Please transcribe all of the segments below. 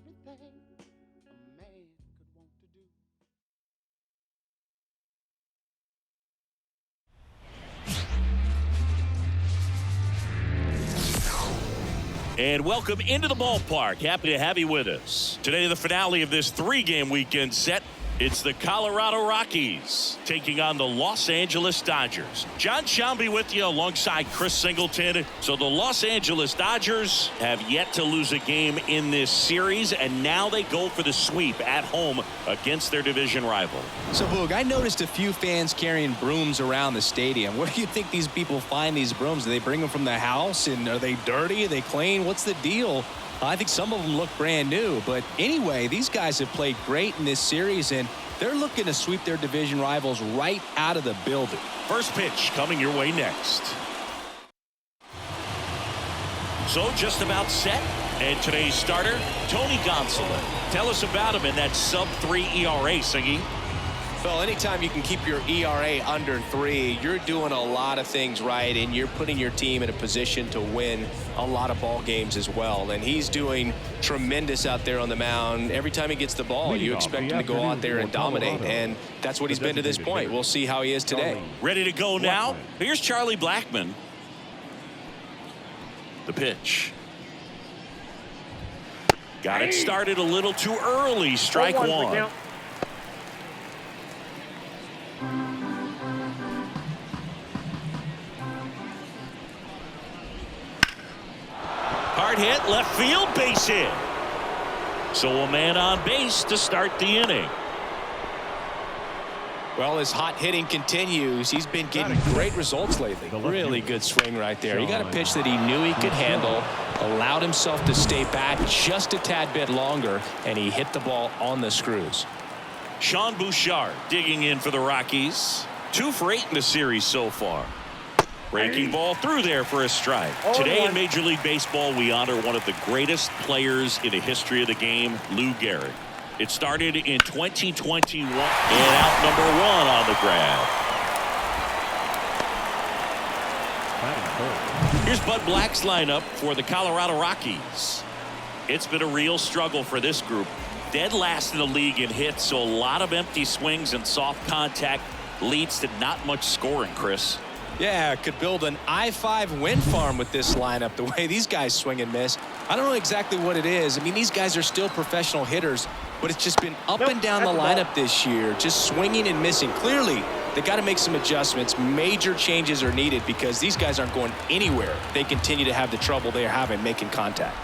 everything a man could want to do. And welcome into the ballpark. Happy to have you with us. Today, the finale of this three-game weekend set. It's the Colorado Rockies taking on the Los Angeles Dodgers. John Shambi with you alongside Chris Singleton. So the Los Angeles Dodgers have yet to lose a game in this series, and now they go for the sweep at home against their division rival. So, Boog, I noticed a few fans carrying brooms around the stadium. Where do you think these people find these brooms? Do they bring them from the house? And are they dirty? Are they clean? What's the deal? I think some of them look brand new. But anyway, these guys have played great in this series, and they're looking to sweep their division rivals right out of the building. First pitch coming your way next. So just about set. And today's starter, Tony Gonsolin. Tell us about him in that sub-3 ERA, Singy. Well, anytime you can keep your ERA under 3, you're doing a lot of things right, and you're putting your team in a position to win a lot of ball games as well. And he's doing tremendous out there on the mound. Every time he gets the ball, you expect him to go out there and dominate, and that's what he's been to this point. We'll see how he is today. Ready to go now? Here's Charlie Blackmon. The pitch. Got it started a little too early. Strike one. Hard hit, left field, base hit. So a man on base to start the inning. Well, his hot hitting continues. He's been getting great results lately. Really good swing right there. He got a pitch that he knew he could handle, allowed himself to stay back just a tad bit longer, and he hit the ball on the screws. Sean Bouchard digging in for the Rockies. 2 for 8 in the series so far. Breaking ball through there for a strike. Today in Major League Baseball, we honor one of the greatest players in the history of the game, Lou Gehrig. It started in 2021, and out number 1 on the grab. Here's Bud Black's lineup for the Colorado Rockies. It's been a real struggle for this group. Dead last in the league in hits, so a lot of empty swings and soft contact leads to not much scoring, Chris. Yeah, could build an I-5 wind farm with this lineup, the way these guys swing and miss. I don't know exactly what it is. I mean, these guys are still professional hitters, but it's just been up and down the lineup this year, just swinging and missing. Clearly, they got to make some adjustments. Major changes are needed because these guys aren't going anywhere. They continue to have the trouble they're having making contact.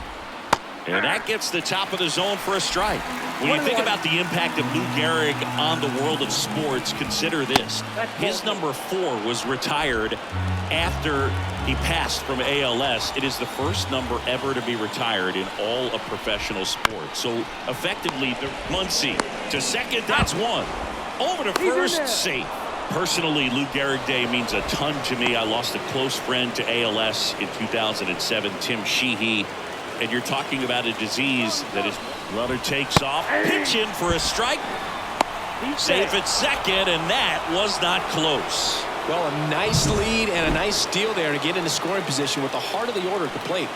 And that gets the top of the zone for a strike. When you think about the impact of Lou Gehrig on the world of sports, consider this. His number 4 was retired after he passed from ALS. It is the first number ever to be retired in all of professional sports. So effectively, the Muncy to second, that's 1. Over to first, safe. Personally, Lou Gehrig Day means a ton to me. I lost a close friend to ALS in 2007, Tim Sheehy. And you're talking about a disease that his runner takes off, pitch in for a strike, safe at second, and that was not close. Well, a nice lead and a nice steal there to get into scoring position with the heart of the order at the plate.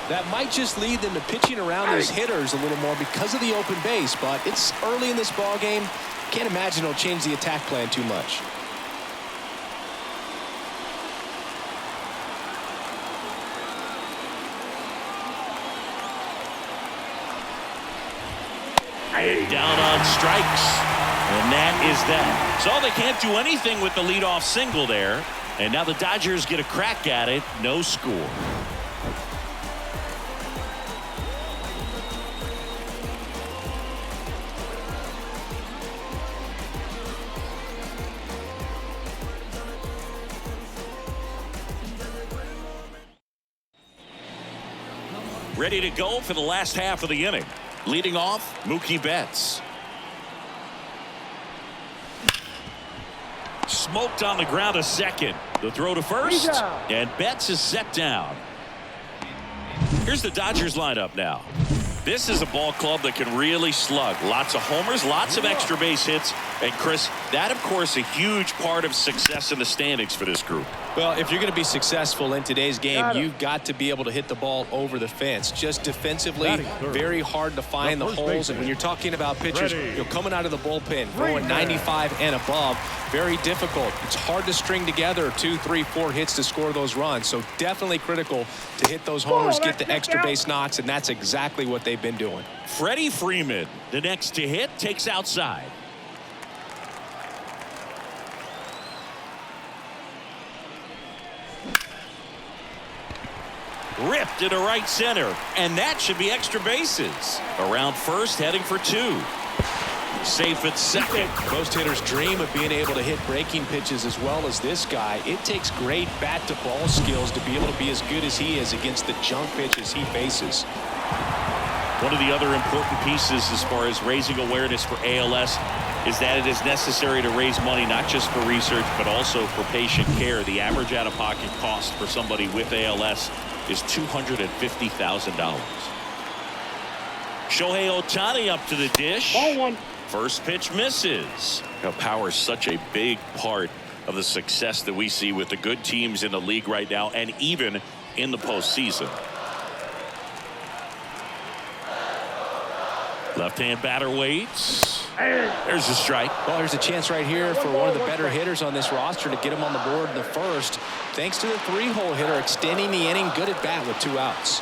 That might just lead them to pitching around those hitters a little more because of the open base, but it's early in this ball game. Can't imagine it'll change the attack plan too much. Down on strikes, and that is that. So they can't do anything with the leadoff single there, and now the Dodgers get a crack at it. No score. Ready to go for the last half of the inning. Leading off, Mookie Betts. Smoked on the ground a second. The throw to first, and Betts is set down. Here's the Dodgers lineup now. This is a ball club that can really slug. Lots of homers, lots of extra base hits. And Chris, that of course a huge part of success in the standings for this group. Well, if you're going to be successful in today's game, you've got to be able to hit the ball over the fence. Just defensively, very hard to find the holes. And when you're talking about pitchers, coming out of the bullpen, throwing 95 and above, very difficult. It's hard to string together 2, 3, 4 hits to score those runs. So definitely critical to hit those homers, get the extra base knocks, and that's exactly what they've been doing. Freddie Freeman, the next to hit, takes outside. Ripped into right center, and that should be extra bases. Around first, heading for 2. Safe at second. Most hitters dream of being able to hit breaking pitches as well as this guy. It takes great bat-to-ball skills to be able to be as good as he is against the junk pitches he faces. One of the other important pieces as far as raising awareness for ALS is that it is necessary to raise money not just for research but also for patient care. The average out-of-pocket cost for somebody with ALS is $250,000. Shohei Ohtani up to the dish. Ball one. First pitch misses. Now, power is such a big part of the success that we see with the good teams in the league right now and even in the postseason. Left-hand batter waits. There's a strike. Well, there's a chance right here for one of the better hitters on this roster to get him on the board in the first. Thanks to the 3-hole hitter extending the inning. Good at bat with 2 outs.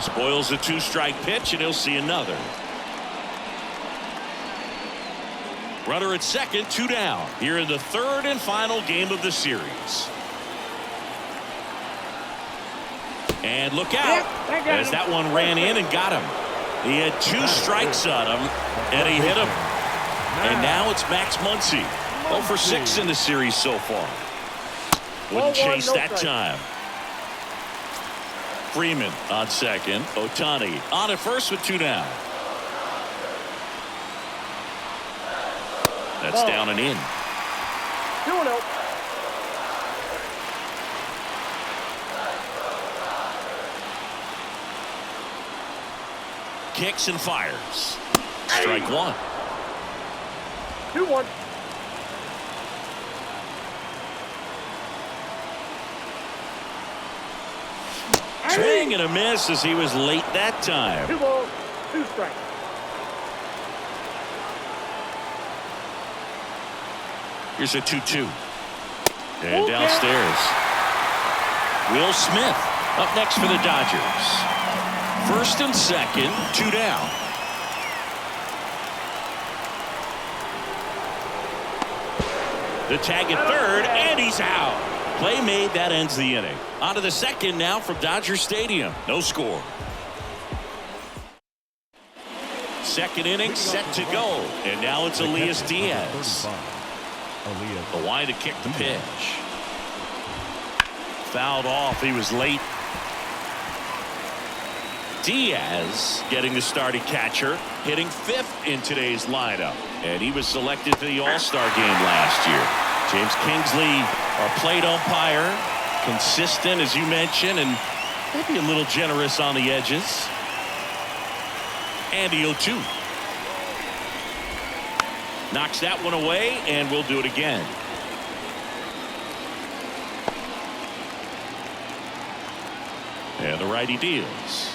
Spoils a 2-strike pitch, and he'll see another. Runner at second, 2 down. Here in the 3rd and final game of the series. And look out, as that one ran in and got him. He had 2 strikes on him, and he hit him. And now it's Max Muncy. 0 for 6 in the series so far. Wouldn't chase that time. Freeman on second. Ohtani on at first with 2 down. That's down and in. 2-0. Kicks and fires. Strike 1. 2-1. Swing and a miss as he was late that time. 2 balls, 2 strikes. Here's a 2-2. And downstairs. Will Smith up next for the Dodgers. First and second, 2 down. The tag at third, and he's out. Play made, that ends the inning. On to the second now from Dodger Stadium. No score. Second inning set to go. And now it's Elias Diaz. The line to kick the pitch. Fouled off. He was late. Diaz getting the starting catcher, hitting 5th in today's lineup. And he was selected for the All-Star game last year. James Kingsley, our plate umpire, consistent as you mentioned, and maybe a little generous on the edges. And the 0-2. Knocks that one away, and we'll do it again. And the righty deals.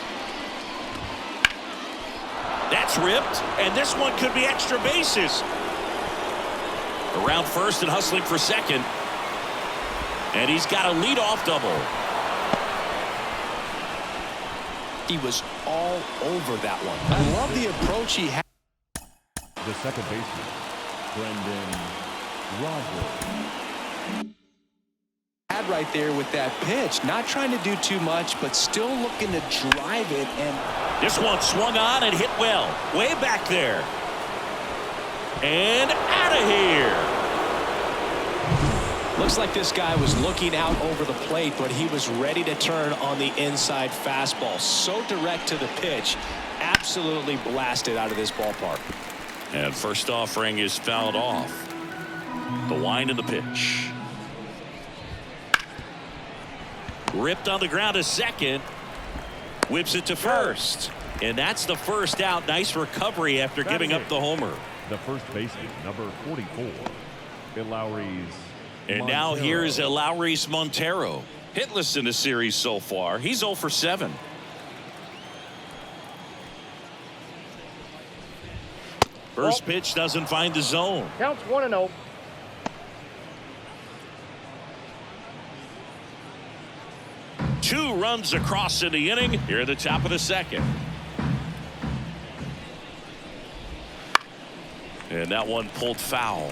That's ripped, and this one could be extra bases. Around first and hustling for second. And he's got a leadoff double. He was all over that one. I love the approach he had. The second baseman, Brendan Rodgers. Had right there with that pitch. Not trying to do too much, but still looking to drive it. And this one swung on and hit well. Way back there. And out of here. Looks like this guy was looking out over the plate, but he was ready to turn on the inside fastball. So direct to the pitch. Absolutely blasted out of this ballpark. And first offering is fouled off. The wind of the pitch. Ripped on the ground to second. Whips it to first. And that's the first out. Nice recovery after giving up the homer. The first baseman, number 44, Lowry's. And now here's Lowry's Montero. Hitless in the series so far. He's 0 for 7. First pitch doesn't find the zone. Counts 1-0. Two runs across in the inning here at the top of the second. And that one pulled foul.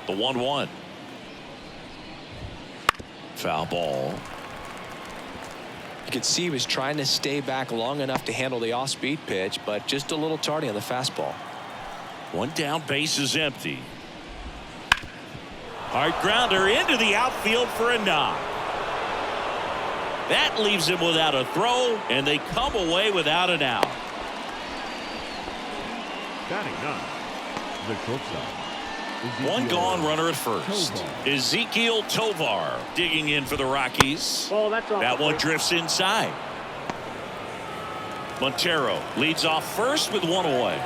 The 1-1. Foul ball. You could see he was trying to stay back long enough to handle the off-speed pitch, but just a little tardy on the fastball. One down, base is empty. Hard grounder into the outfield for a knock. That leaves him without a throw, and they come away without an out. Batting ninth, the shortstop. One gone, runner at first. Ezekiel Tovar digging in for the Rockies. Oh, that's off. That one drifts inside. Montero leads off first with one away.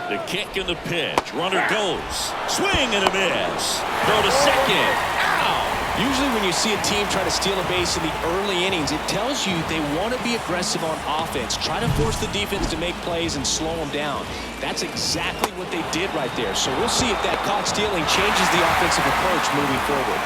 The kick and the pitch. Runner goes. Swing and a miss. Throw to second. Ow! Usually when you see a team try to steal a base in the early innings, it tells you they want to be aggressive on offense. Try to force the defense to make plays and slow them down. That's exactly what they did right there. So we'll see if that caught stealing changes the offensive approach moving forward.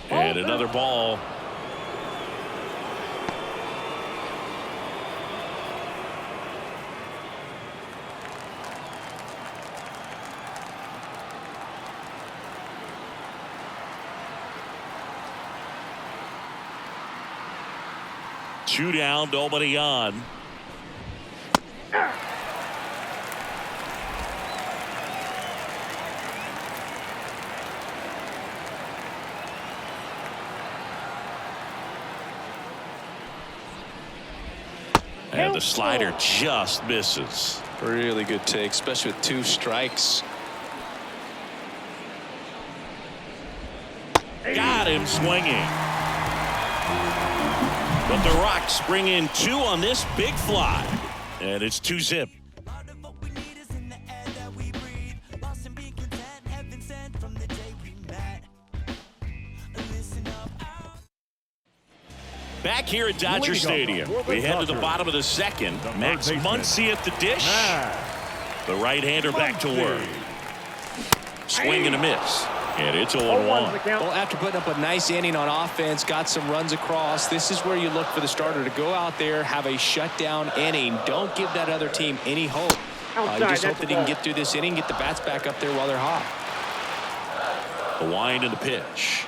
And another ball. Two down, nobody on. And the slider just misses. Really good take, especially with 2 strikes. Got him swinging. But the Rocks bring in 2 on this big fly. And it's 2-zip. Back here at Dodger Stadium, we head to the bottom of the second. Max Muncy at the dish. The right-hander back to work. Swing and a miss. And it's 0-1. Well, after putting up a nice inning on offense, got some runs across, this is where you look for the starter to go out there, have a shutdown inning. Don't give that other team any hope. You just hope that he can get through this inning, get the bats back up there while they're hot. The wind and the pitch.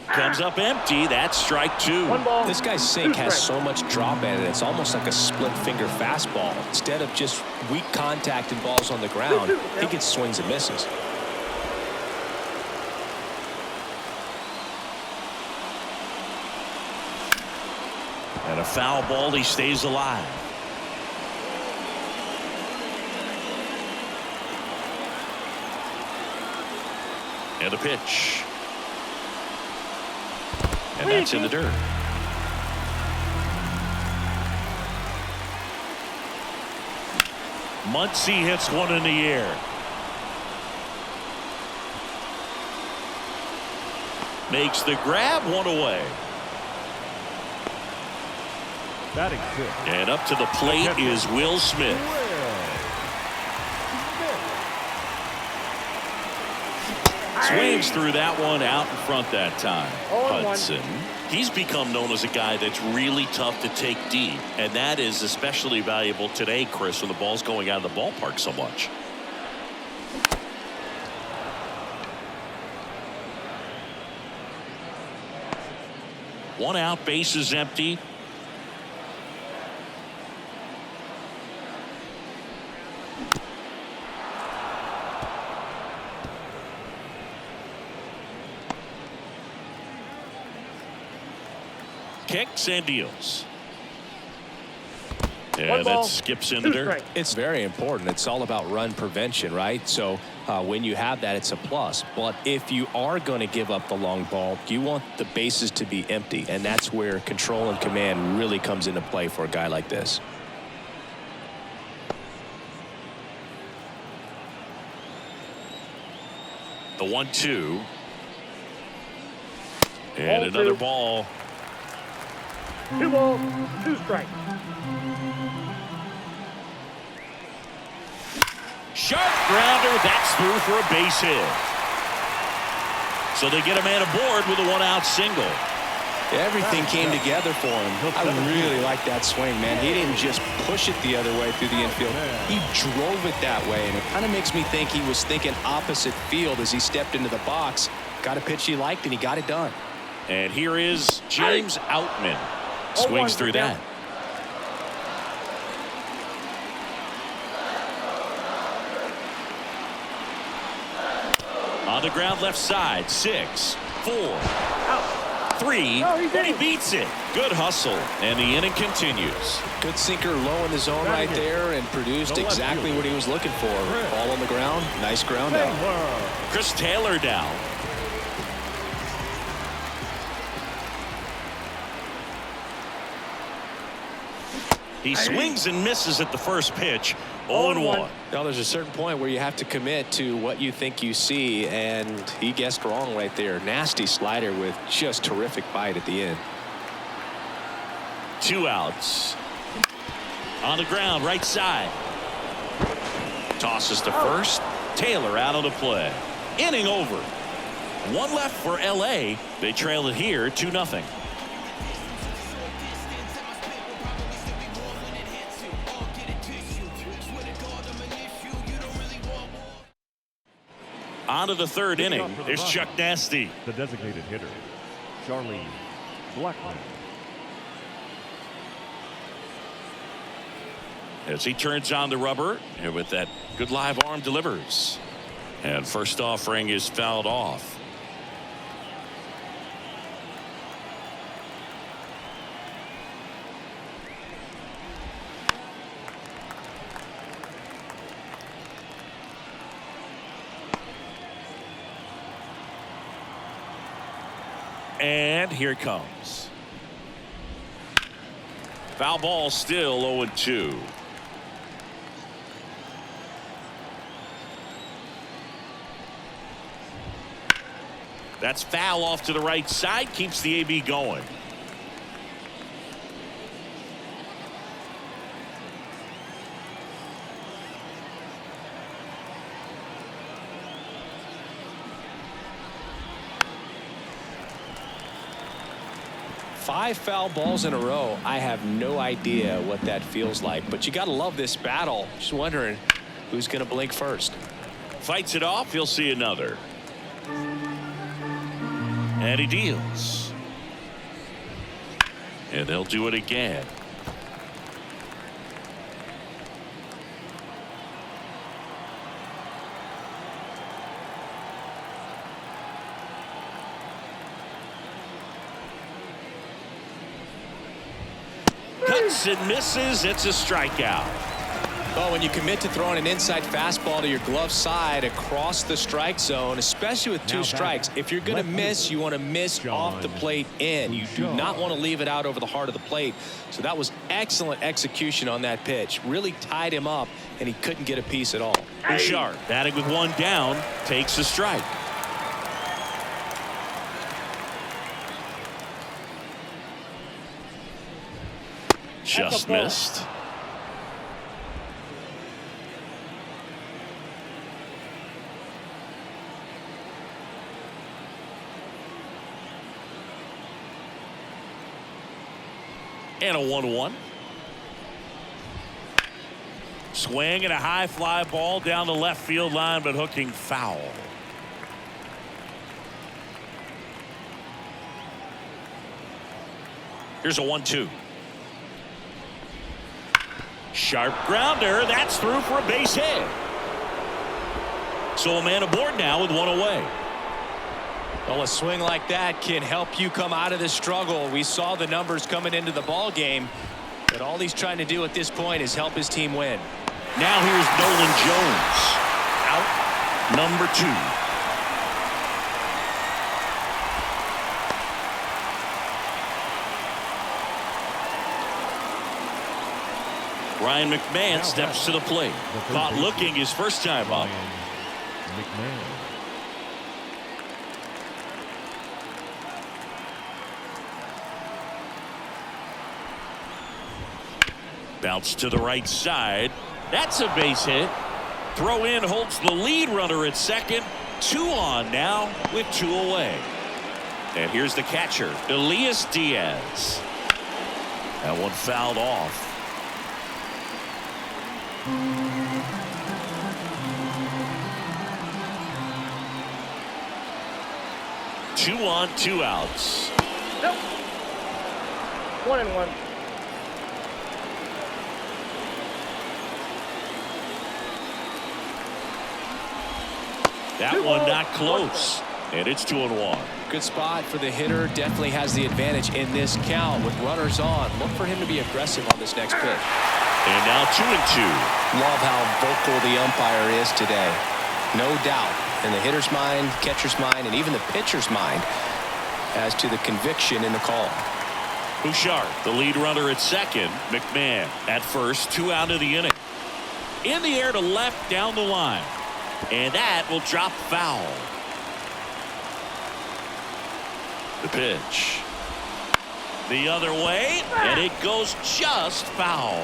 Comes up empty. That's strike 2. This guy's sink has so much drop in it. It's almost like a split finger fastball. Instead of just weak contact and balls on the ground, he gets swings and misses. And a foul ball. He stays alive. And a pitch. And that's in the dirt. Muncy hits one in the air. Makes the grab, one away. Batting 6. And up to the plate is Will Smith. Swings through that one out in front that time. Hudson. He's become known as a guy that's really tough to take deep. And that is especially valuable today, Chris, when the ball's going out of the ballpark so much. One out, base is empty. kicks and deals. One And ball, it skips in the two dirt. strikes. It's very important. It's all about run prevention, right? So when you have that, it's a plus. But if you are going to give up the long ball, you want the bases to be empty. And that's where control and command really comes into play for a guy like this. The 1-2. And another ball. 2 balls, 2 strikes. Sharp grounder. That's through for a base hit. So they get a man aboard with a 1-out single. Everything came together for him. I really like that swing, man. He didn't just push it the other way through the infield. He drove it that way, and it kind of makes me think he was thinking opposite field as he stepped into the box. Got a pitch he liked, and he got it done. And here is James Outman. Swings through that. On the ground left side. 6, 4, 3. But he beats it. Good hustle. And the inning continues. Good sinker low in the zone right there and produced exactly what he was looking for. Ball on the ground. Nice ground out. Chris Taylor down. He swings and misses at the first pitch. 0-1. Now there's a certain point where you have to commit to what you think you see, and he guessed wrong right there. Nasty slider with just terrific bite at the end. 2 outs. On the ground, right side. Tosses to first. Taylor out on the play. Inning over. 1 left for LA. They trail it here 2-0. On to the 3rd inning. There's Chuck Nasty. The designated hitter, Charlie Blackmon. As he turns on the rubber, and with that good live arm delivers. And first offering is fouled off. And here it comes. Foul ball, still 0-2. That's foul off to the right side. Keeps the AB going. Five foul balls in a row. I have no idea what that feels like, but you got to love this battle. Just wondering who's going to blink first. Fights it off. He'll see another. And he deals. And they'll do it again. Cuts and misses. It's a strikeout. Well, when you commit to throwing an inside fastball to your glove side across the strike zone, especially with 2 strikes, if you're going to miss, you want to miss off the plate in. You do not want to leave it out over the heart of the plate. So that was excellent execution on that pitch. Really tied him up, and he couldn't get a piece at all. Bouchard, batting with 1 down, takes a strike. Just missed. And a 1-1. Swing and a high fly ball down the left field line, but hooking foul. Here's a 1-2. Sharp grounder. That's through for a base hit. So a man aboard now with 1 away. Well, a swing like that can help you come out of this struggle. We saw the numbers coming into the ball game, but all he's trying to do at this point is help his team win. Now here's Nolan Jones. Out number 2. Ryan McMahon steps to the plate. Caught looking his first time up. McMahon. Bounce to the right side. That's a base hit. Throw in holds the lead runner at second. 2 on now with 2 away. And here's the catcher, Elias Diaz. That one fouled off. Two on, 2 outs. Nope. 1-1. That one not close. And it's 2-1. Good spot for the hitter. Definitely has the advantage in this count with runners on. Look for him to be aggressive on this next pitch. And now 2-2. Love how vocal the umpire is today. No doubt in the hitter's mind, catcher's mind, and even the pitcher's mind as to the conviction in the call. Bouchard, the lead runner at second. McMahon at first. 2 out of the inning. In the air to left down the line. And that will drop foul. The pitch. The other way. And it goes just foul.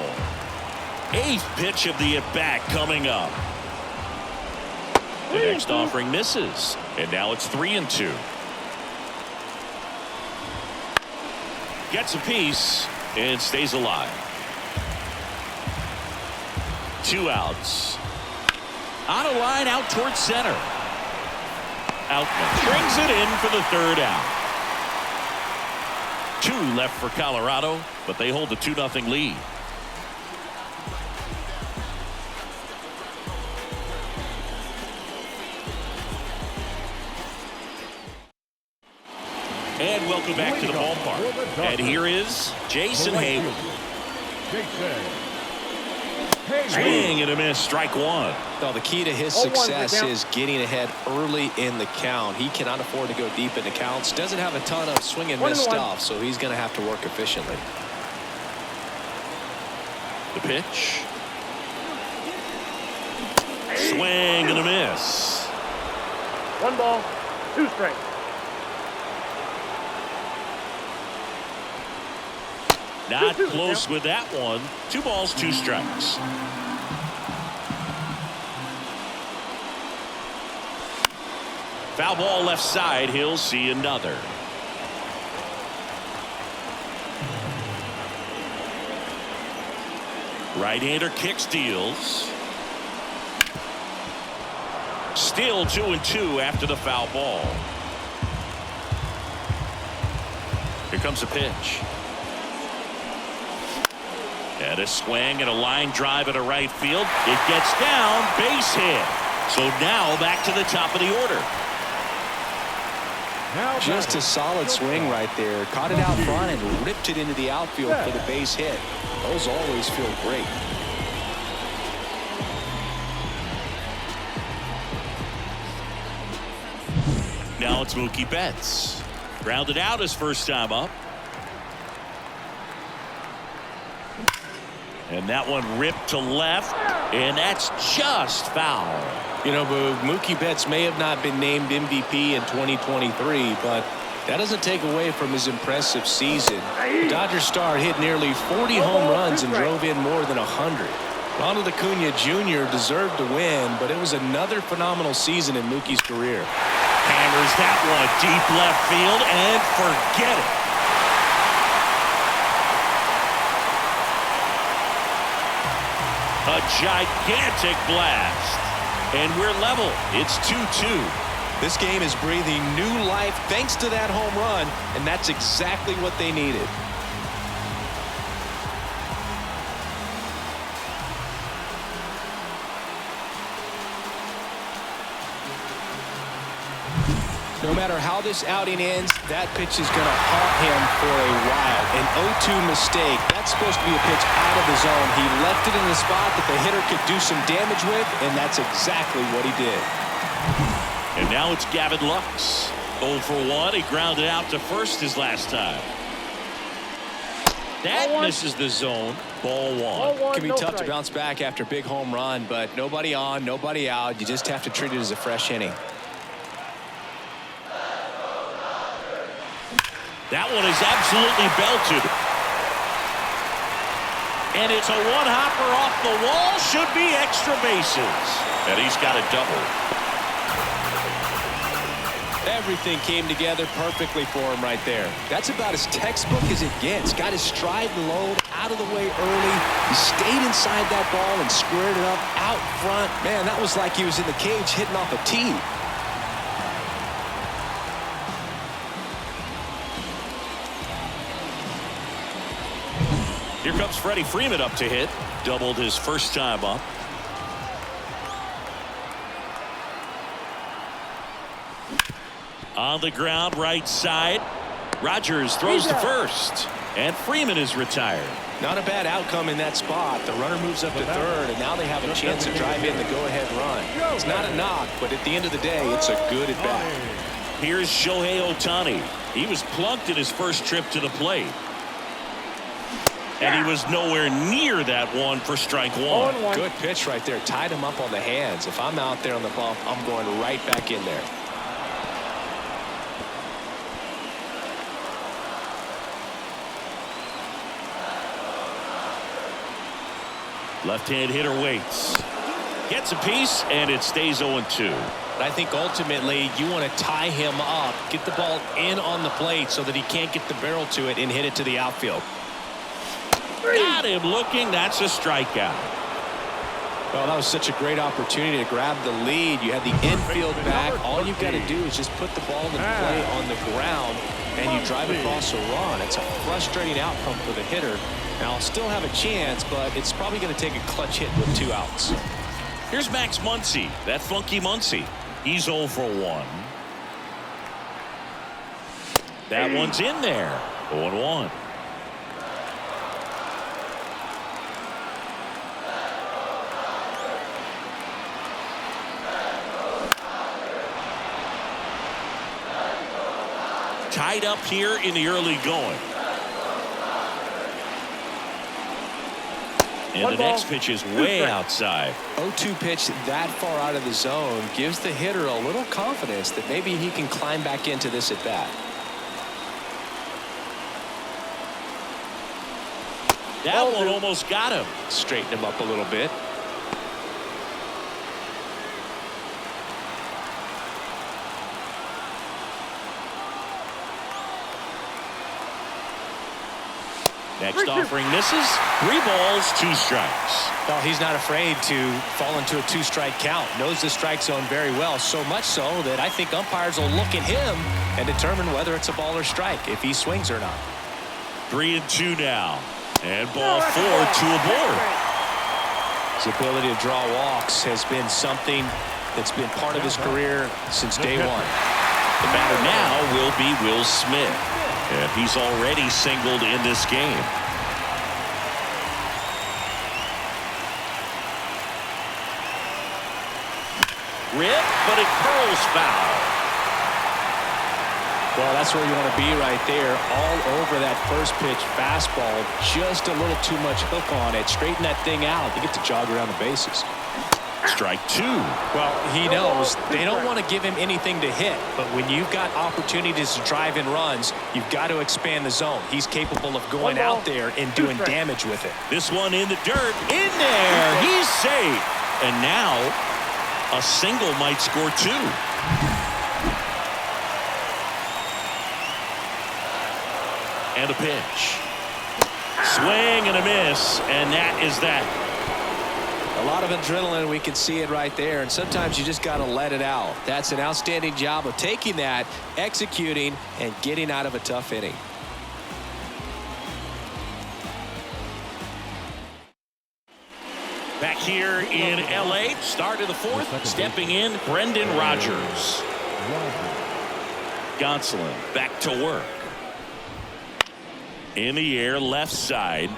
8th pitch of the at-bat coming up. The next offering misses. And now it's 3-2. Gets a piece and stays alive. 2 outs. On a line out towards center. Outman brings it in for the 3rd out. 2 left for Colorado, but they hold the 2-0 lead. And welcome back to the ballpark. And here is Jason Hayward. Swing and a miss, strike 1. Well, the key to his success is getting ahead early in the count. He cannot afford to go deep into counts. Doesn't have a ton of swing and miss stuff, so he's going to have to work efficiently. The pitch. Swing and a miss. 1 ball, 2 strikes. Not close with that one. 2 balls, 2 strikes. Foul ball left side. He'll see another. Right-hander kick steals. Still 2-2 after the foul ball. Here comes a pitch. And a swing and a line drive at a right field. It gets down, base hit. So now back to the top of the order. Just a solid swing right there. Caught it out front and ripped it into the outfield for the base hit. Those always feel great. Now it's Mookie Betts. Grounded out his first time up. And that one ripped to left, and that's just foul. You know, Mookie Betts may have not been named MVP in 2023, but that doesn't take away from his impressive season. The Dodgers star hit nearly 40 home runs and drove in more than 100. Ronald Acuna Jr. deserved to win, but it was another phenomenal season in Mookie's career. Hammers that one deep left field, and forget it. A gigantic blast. And we're level. It's 2-2. This game is breathing new life thanks to that home run, and that's exactly what they needed. No matter how this outing ends, that pitch is going to haunt him for a while. An 0-2 mistake. That's supposed to be a pitch out of the zone. He left it in the spot that the hitter could do some damage with, and that's exactly what he did. And now it's Gavin Lux. 0 for 1. He grounded out to first his last time. That misses the zone. Ball one. It can be tough to bounce back after a big home run, but nobody on, nobody out. You just have to treat it as a fresh inning. That one is absolutely belted. And it's a one-hopper off the wall. Should be extra bases. And he's got a double. Everything came together perfectly for him right there. That's about as textbook as it gets. Got his stride and load out of the way early. He stayed inside that ball and squared it up out front. Man, that was like he was in the cage hitting off a tee. Here comes Freddie Freeman up to hit. Doubled his first time up. On the ground, right side. Rogers throws to first. And Freeman is retired. Not a bad outcome in that spot. The runner moves up to third, and now they have a chance to drive in the go-ahead run. It's not a knock, but at the end of the day, it's a good at-bat. Here's Shohei Ohtani. He was plunked in his first trip to the plate. And he was nowhere near that one for strike one. Good pitch right there. Tied him up on the hands. If I'm out there on the bump, I'm going right back in there. Left-hand hitter waits. Gets a piece, and it stays 0-2. I think ultimately you want to tie him up, get the ball in on the plate so that he can't get the barrel to it and hit it to the outfield. Got him looking. That's a strikeout. Well, that was such a great opportunity to grab the lead. You had the infield back. All you've got to do is just put the ball in play on the ground, and you drive across a run. It's a frustrating outcome for the hitter. Now, I'll still have a chance, but it's probably going to take a clutch hit with 2 outs. Here's Max Muncy, that funky Muncy. He's 0 for 1. That one's in there. 0-1. Tied up here in the early going. And the next pitch is way outside. 0-2 pitch that far out of the zone gives the hitter a little confidence that maybe he can climb back into this at bat. That one almost got him. Straighten him up a little bit. Next offering misses. 3 balls, 2 strikes. Well, he's not afraid to fall into a 2-strike count. Knows the strike zone very well. So much so that I think umpires will look at him and determine whether it's a ball or strike, if he swings or not. 3-2 now. And ball 4, 2 aboard. His ability to draw walks has been something that's been part of his career since day one. The batter now will be Will Smith. And he's already singled in this game. Rip, but it curls foul. Well, that's where you want to be right there. All over that first pitch fastball. Just a little too much hook on it. Straighten that thing out. You get to jog around the bases. Strike 2. Well, he knows they don't want to give him anything to hit, but when you've got opportunities to drive in runs, you've got to expand the zone. He's capable of going out there and doing damage with it. This one in the dirt, in there, he's safe. And now a single might score 2. And a pitch. Swing and a miss, and that is that. A lot of adrenaline, we can see it right there, and sometimes you just got to let it out. That's an outstanding job of taking that, executing, and getting out of a tough inning. Back here in L.A., start of the 4th, stepping in, Brendan Rodgers. Gonsolin back to work. In the air, left side.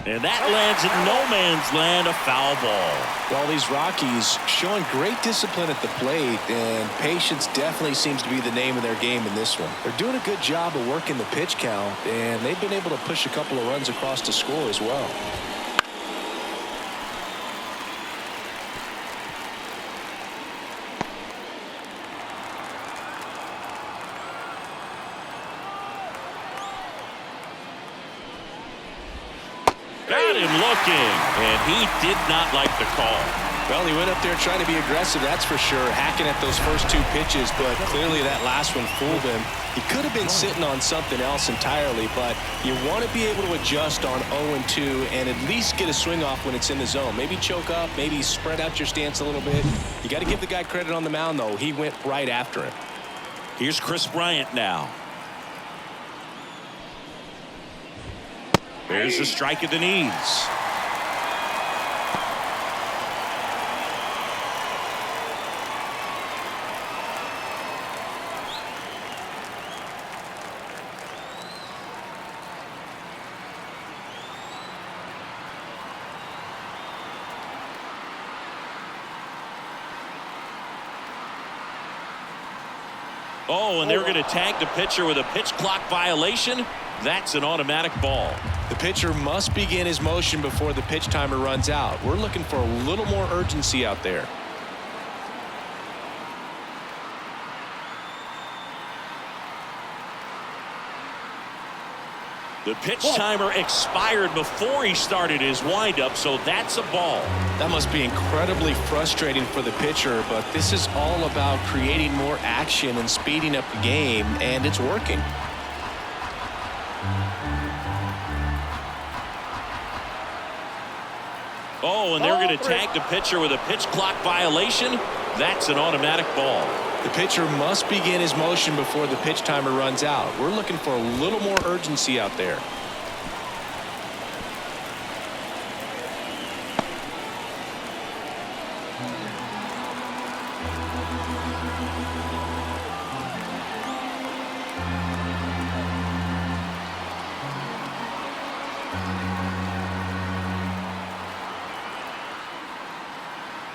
And that lands in no man's land, a foul ball. Well, these Rockies showing great discipline at the plate, and patience definitely seems to be the name of their game in this one. They're doing a good job of working the pitch count, and they've been able to push a couple of runs across to score as well. Got him looking, and he did not like the call. Well, he went up there trying to be aggressive, that's for sure, hacking at those first two pitches, but clearly that last one fooled him. He could have been sitting on something else entirely, but you want to be able to adjust on 0-2 and at least get a swing off when it's in the zone. Maybe choke up, maybe spread out your stance a little bit. You got to give the guy credit on the mound, though. He went right after him. Here's Chris Bryant now. There's a strike at the knees. Oh, and they're going to tag the pitcher with a pitch clock violation. That's an automatic ball. The pitcher must begin his motion before the pitch timer runs out. We're looking for a little more urgency out there. The pitch timer expired before he started his windup, so that's a ball. That must be incredibly frustrating for the pitcher, but this is all about creating more action and speeding up the game, and it's working. Oh, and they're going to tag the pitcher with a pitch clock violation. That's an automatic ball. The pitcher must begin his motion before the pitch timer runs out. We're looking for a little more urgency out there.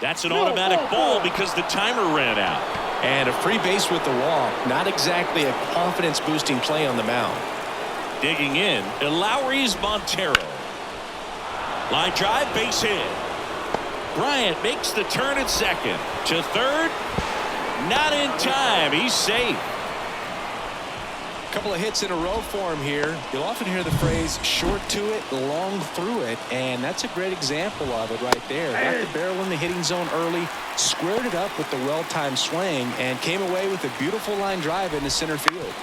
That's an automatic ball because the timer ran out. And a free base with the walk. Not exactly a confidence-boosting play on the mound. Digging in, Lowry's Montero. Line drive, base hit. Bryant makes the turn at second. To third. Not in time. He's safe. A couple of hits in a row for him here. You'll often hear the phrase short to it, long through it, and that's a great example of it right there. Got the barrel in the hitting zone early, squared it up with the well-timed swing, and came away with a beautiful line drive into center field.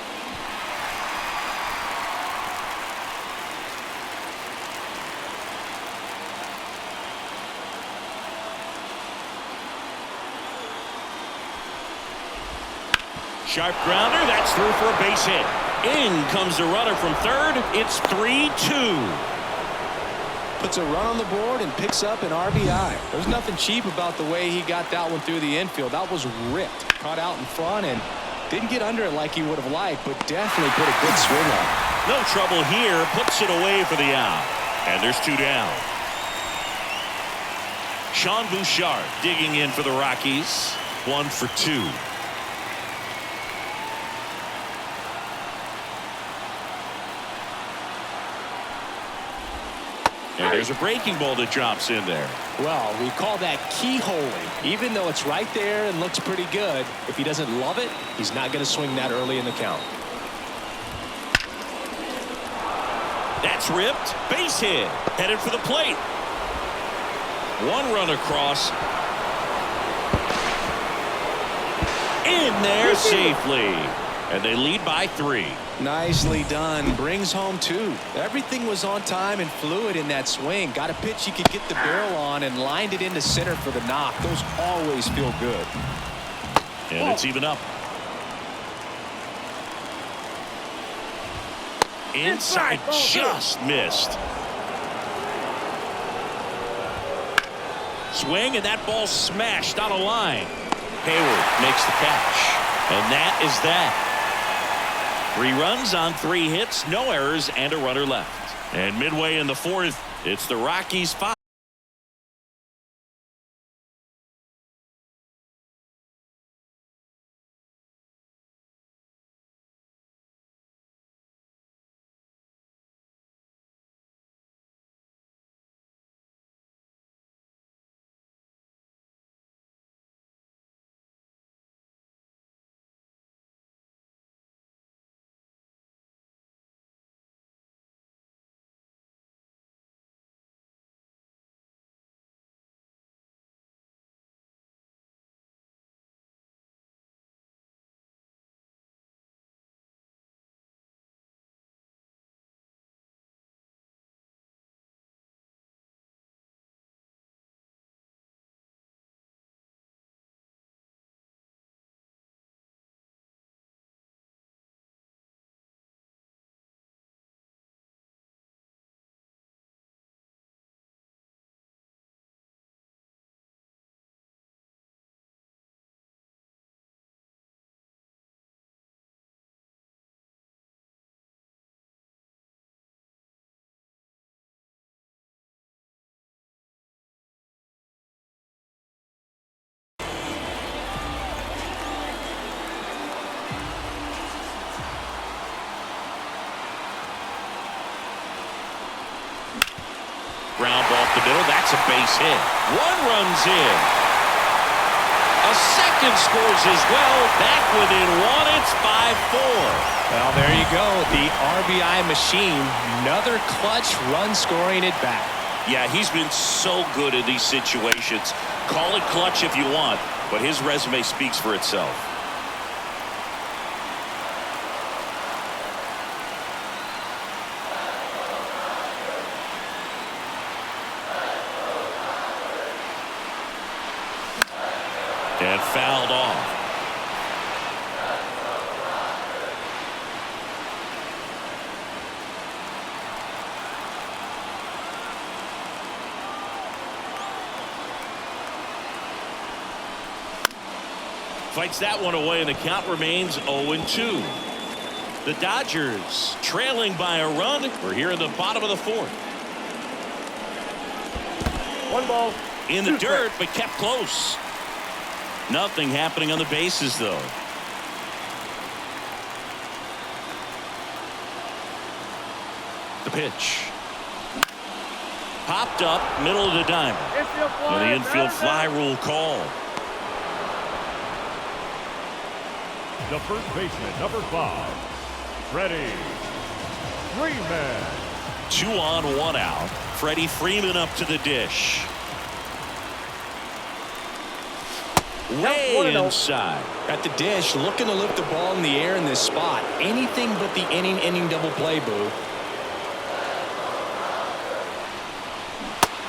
Sharp grounder, that's through for a base hit. In comes the runner from third. It's 3-2. Puts a run on the board and picks up an RBI. There's nothing cheap about the way he got that one through the infield. That was ripped. Caught out in front and didn't get under it like he would have liked, but definitely put a good swing on. No trouble here. Puts it away for the out. And there's two down. Sean Bouchard digging in for the Rockies. 1 for 2. And there's a breaking ball that drops in there. Well, we call that keyholing. Even though it's right there and looks pretty good, if he doesn't love it, he's not going to swing that early in the count. That's ripped. Base hit. Headed for the plate. One run across. In there safely. And they lead by 3. Nicely done. Brings home 2. Everything was on time and fluid in that swing. Got a pitch he could get the barrel on and lined it into center for the knock. Those always feel good. And it's even up. Inside, just missed. Swing, and that ball smashed on a line. Hayward makes the catch. And that is that. 3 runs on 3 hits, no errors, and a runner left. And midway in the 4th, it's the Rockies 5. Ground ball up the middle. That's a base hit. 1 runs in. A second scores as well. Back within 1. It's 5-4. Well, there you go. The RBI machine. Another clutch run scoring at bat. Yeah, he's been so good in these situations. Call it clutch if you want, but his resume speaks for itself. And fouled off. Fights that one away, and the count remains 0-2. The Dodgers trailing by a run. We're here in the bottom of the 4th. 1 ball. In the 2 dirt, strikes. but kept close. Nothing happening on the bases, though. The pitch. Popped up, middle of the diamond. Infield fly. And the infield fly rule call. The first baseman, number 5, Freddie Freeman. 2 on, 1 out. Freddie Freeman up to the dish. Way inside. At the dish, looking to lift the ball in the air in this spot. Anything but the inning double play, Boo.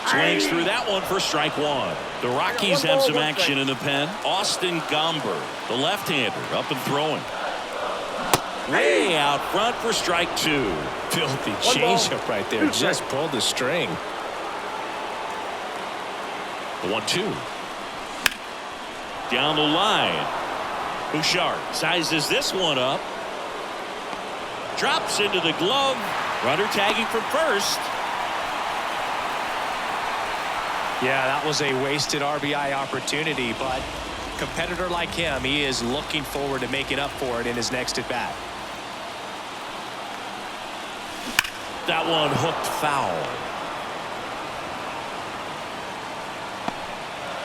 Swings through that one for strike 1. The Rockies have some action in the pen. Austin Gomber, the left-hander, up and throwing. Way out front for strike 2. Filthy changeup right there. Just pulled the string. The 1-2. Down the line. Bouchard sizes this one up. Drops into the glove. Runner tagging from first. Yeah, that was a wasted RBI opportunity, but competitor like him, he is looking forward to making up for it in his next at bat. That one hooked foul.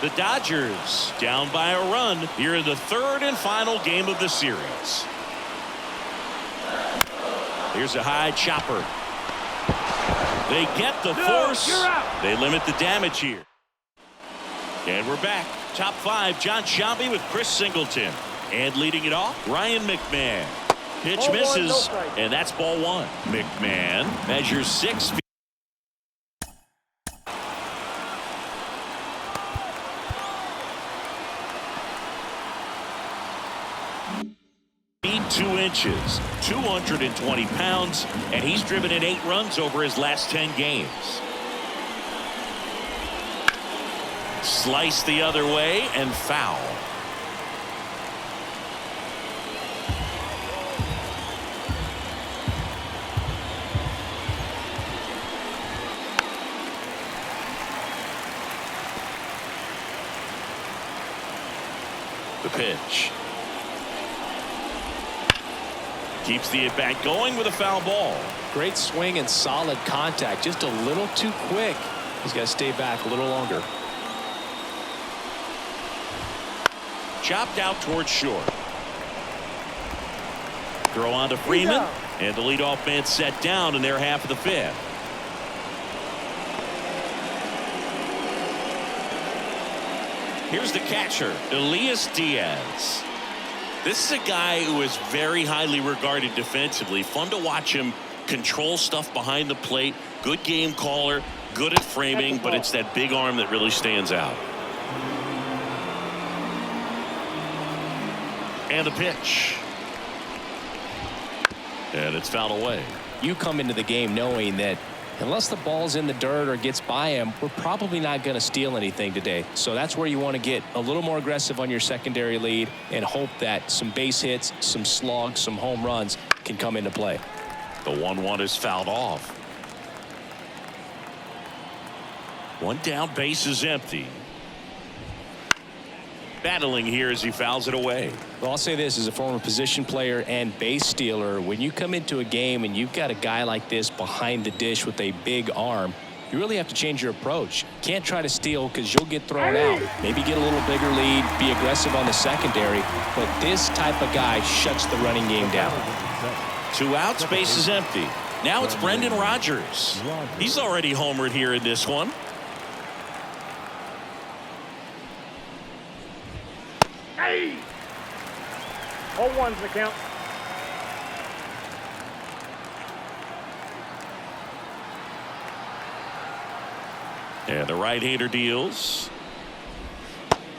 The Dodgers down by a run here in the 3rd and final game of the series. Here's a high chopper. They get the force. They limit the damage here. And we're back. Top 5, John Sciambi with Chris Singleton. And leading it off, Ryan McMahon. Pitch misses, and that's ball 1. McMahon measures 6 feet. 2 inches, 220 pounds, and he's driven in 8 runs over his last 10 games. Slice the other way and foul. The pitch. Keeps the at-bat going with a foul ball. Great swing and solid contact. Just a little too quick. He's got to stay back a little longer. Chopped out towards short. Throw on to Freeman. And the leadoff man set down in their half of the fifth. Here's the catcher, Elias Diaz. This is a guy who is very highly regarded defensively. Fun to watch him control stuff behind the plate. Good game caller, good at framing, but it's that big arm that really stands out. And the pitch. And it's fouled away. You come into the game knowing that unless the ball's in the dirt or gets by him, we're probably not going to steal anything today. So that's where you want to get a little more aggressive on your secondary lead and hope that some base hits, some slugs, some home runs can come into play. The 1-1 is fouled off. One down, base is empty. Battling here as he fouls it away. Well, I'll say this as a former position player and base stealer, when you come into a game and you've got a guy like this behind the dish with a big arm, you really have to change your approach. Can't try to steal because you'll get thrown out. Maybe get a little bigger lead, be aggressive on the secondary, but this type of guy shuts the running game down. 2 outs, base is empty. Now it's Brendan Rodgers. He's already homered here in this one. Hey! 0-1's the count. And the right-hander deals.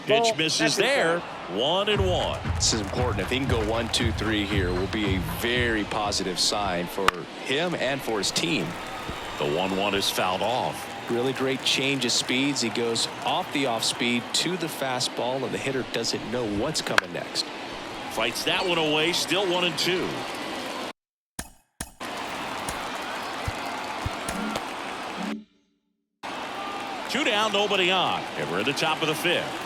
Pitch misses there. 1-1. This is important. If he can go 1-2-3 here, will be a very positive sign for him and for his team. The 1-1 is fouled off. Really great change of speeds. He goes off the off speed to the fastball, and the hitter doesn't know what's coming next. Fights that one away. Still 1-2. Two down, nobody on, and we're at the top of the fifth.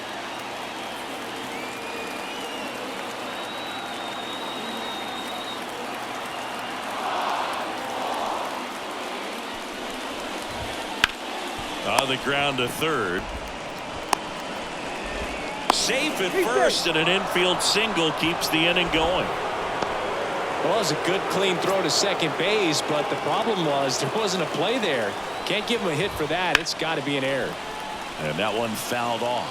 On the ground to third. Safe at first, and an infield single keeps the inning going. Well, it was a good clean throw to second base, but the problem was there wasn't a play there. Can't give him a hit for that. It's got to be an error. And that one fouled off.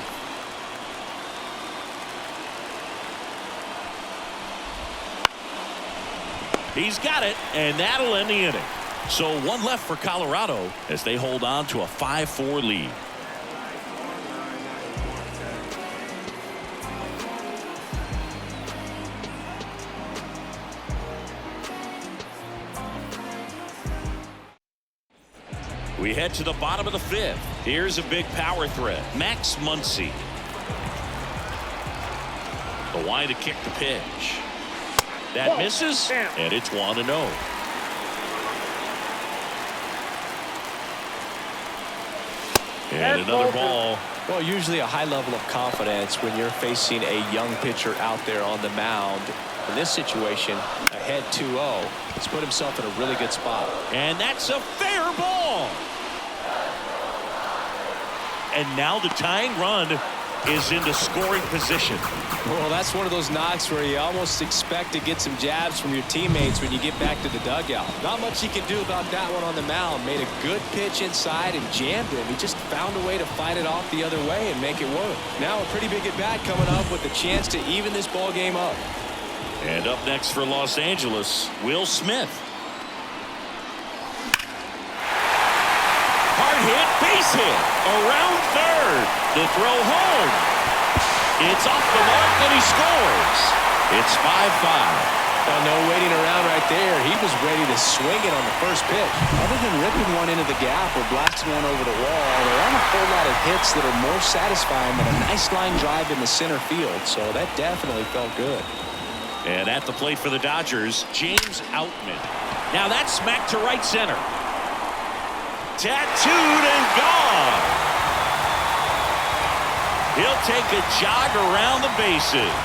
He's got it, and that'll end the inning. So one left for Colorado as they hold on to a 5-4 lead. We head to the bottom of the fifth. Here's a big power threat. Max Muncy. The line to kick the pitch. That misses, and it's 1-0. And another ball. Well, usually a high level of confidence when you're facing a young pitcher out there on the mound. In this situation, ahead 2-0. He's put himself in a really good spot. And that's a fair ball. And now the tying run is into scoring position. Well, that's one of those knocks where you almost expect to get some jabs from your teammates when you get back to the dugout. Not much you can do about that one on the mound. Made a good pitch inside and jammed him. He just found a way to fight it off the other way and make it work. Now a pretty big at bat coming up with a chance to even this ball game up. And up next for Los Angeles, Will Smith. Hard hit, base hit, around third. The throw home. It's off the mark and he scores. It's 5-5. Well, no waiting around right there. He was ready to swing it on the first pitch. Other than ripping one into the gap or blasting one over the wall, there aren't a whole lot of hits that are more satisfying than a nice line drive in the center field. So that definitely felt good. And at the plate for the Dodgers, James Outman. Now that's smacked to right center. Tattooed and gone. He'll take a jog around the bases.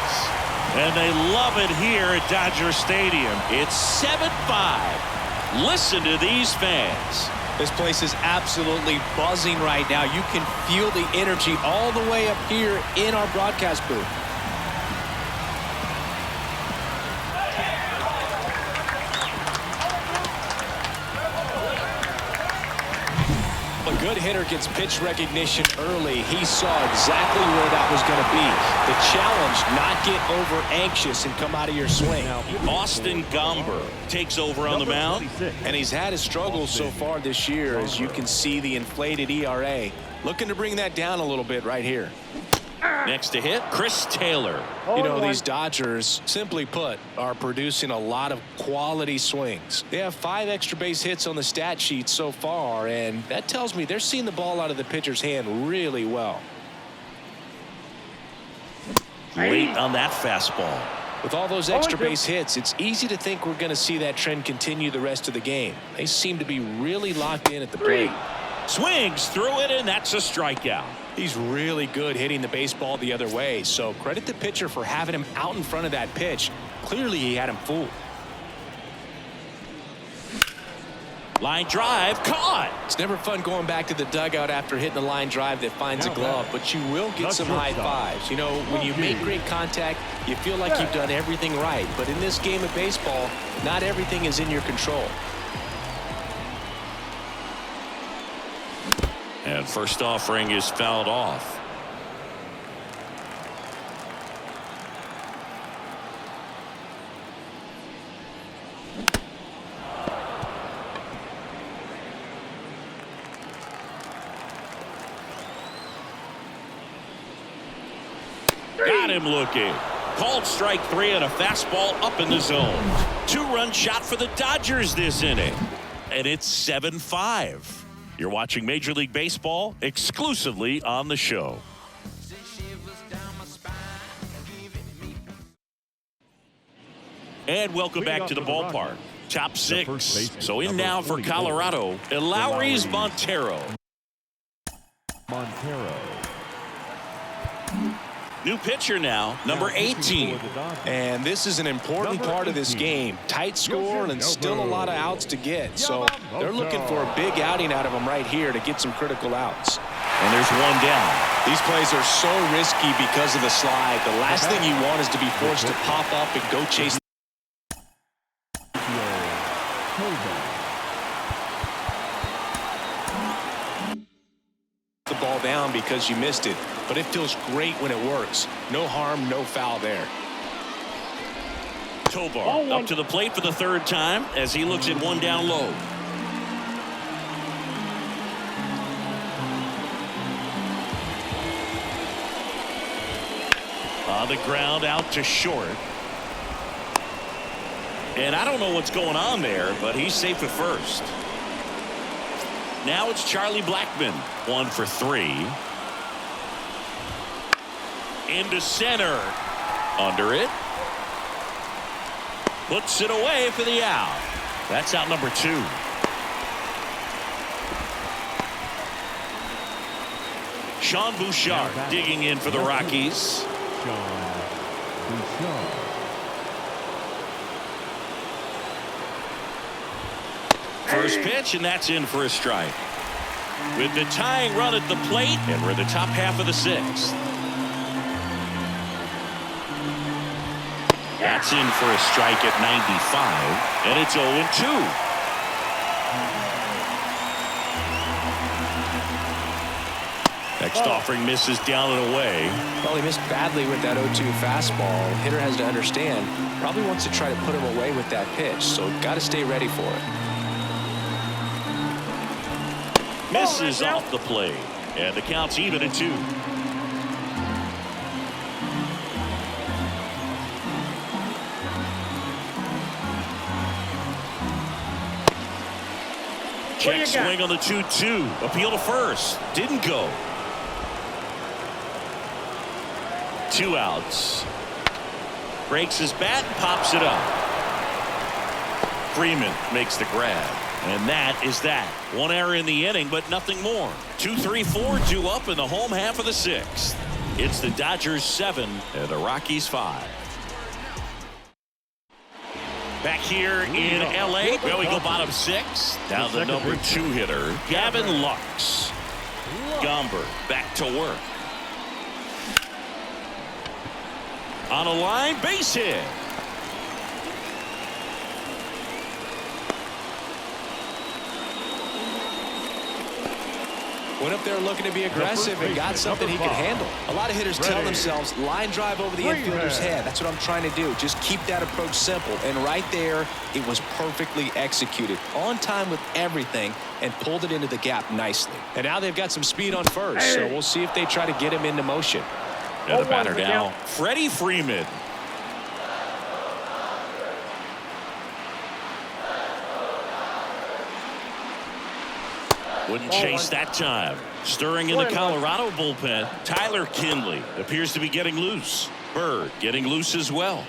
And they love it here at Dodger Stadium. It's 7-5. Listen to these fans. This place is absolutely buzzing right now. You can feel the energy all the way up here in our broadcast booth. A good hitter gets pitch recognition early. He saw exactly where that was going to be. The challenge, not get over anxious and come out of your swing. Austin Gomber takes over on the mound. And he's had his struggles so far this year, as you can see the inflated ERA. Looking to bring that down a little bit right here. Next to hit, Chris Taylor. You know, these Dodgers, simply put, are producing a lot of quality swings. They have 5 extra base hits on the stat sheet so far, and that tells me they're seeing the ball out of the pitcher's hand really well. Late on that fastball. With all those extra base hits, it's easy to think we're going to see that trend continue the rest of the game. They seem to be really locked in at the plate. Swings through it, and that's a strikeout. He's really good hitting the baseball the other way, so credit the pitcher for having him out in front of that pitch. Clearly, he had him fooled. Line drive, caught. It's never fun going back to the dugout after hitting a line drive that finds a glove, but you will get some high fives. You know, when you make great contact, you feel like you've done everything right. But in this game of baseball, not everything is in your control. And first offering is fouled off. Got him looking. Called strike 3 and a fastball up in the zone. 2-run shot for the Dodgers this inning. And it's 7-5. You're watching Major League Baseball exclusively on the show. And welcome back to the ballpark. Top 6. So in now for Colorado, Eleuris Montero. New pitcher now, number 18. And this is an important part of this game. Tight score and still a lot of outs to get. So they're looking for a big outing out of him right here to get some critical outs. And there's one down. These plays are so risky because of the slide. The last thing you want is to be forced to pop up and go chase. The ball down because you missed it, but it feels great when it works. No harm, no foul there. Tovar up to the plate for the 3rd time as he looks at one down low. On the ground out to short. And I don't know what's going on there, but he's safe at first. Now it's Charlie Blackmon, 1 for 3. Into center. Under it. Puts it away for the out. That's out number 2. Sean Bouchard digging in for the Rockies. First pitch, and that's in for a strike. With the tying run at the plate, and we're in the top half of the 6th. That's in for a strike at 95, and it's 0-2. Next offering misses down and away. Well, he missed badly with that 0-2 fastball. The hitter has to understand, probably wants to try to put him away with that pitch, so got to stay ready for it. Misses off the plate, and the count's even at 2. Check swing on the 2-2. Appeal to first. Didn't go. 2 outs. Breaks his bat and pops it up. Freeman makes the grab. And that is that. 1 error in the inning, but nothing more. 2-3-4 due up in the home half of the 6th. It's the Dodgers 7 and the Rockies 5. Back here in L.A., well, we go bottom 6. Down the number 2 hitter, Gavin Lux. Gomber back to work. On a line, base hit. Went up there looking to be aggressive and got something he could handle. A lot of hitters tell themselves, line drive over the infielder's head. That's what I'm trying to do. Just keep that approach simple. And right there, it was perfectly executed. On time with everything and pulled it into the gap nicely. And now they've got some speed on first, so we'll see if they try to get him into motion. And the batter now, Freddie Freeman. Wouldn't chase that time. Stirring in the Colorado bullpen, Tyler Kinley appears to be getting loose. Bird getting loose as well.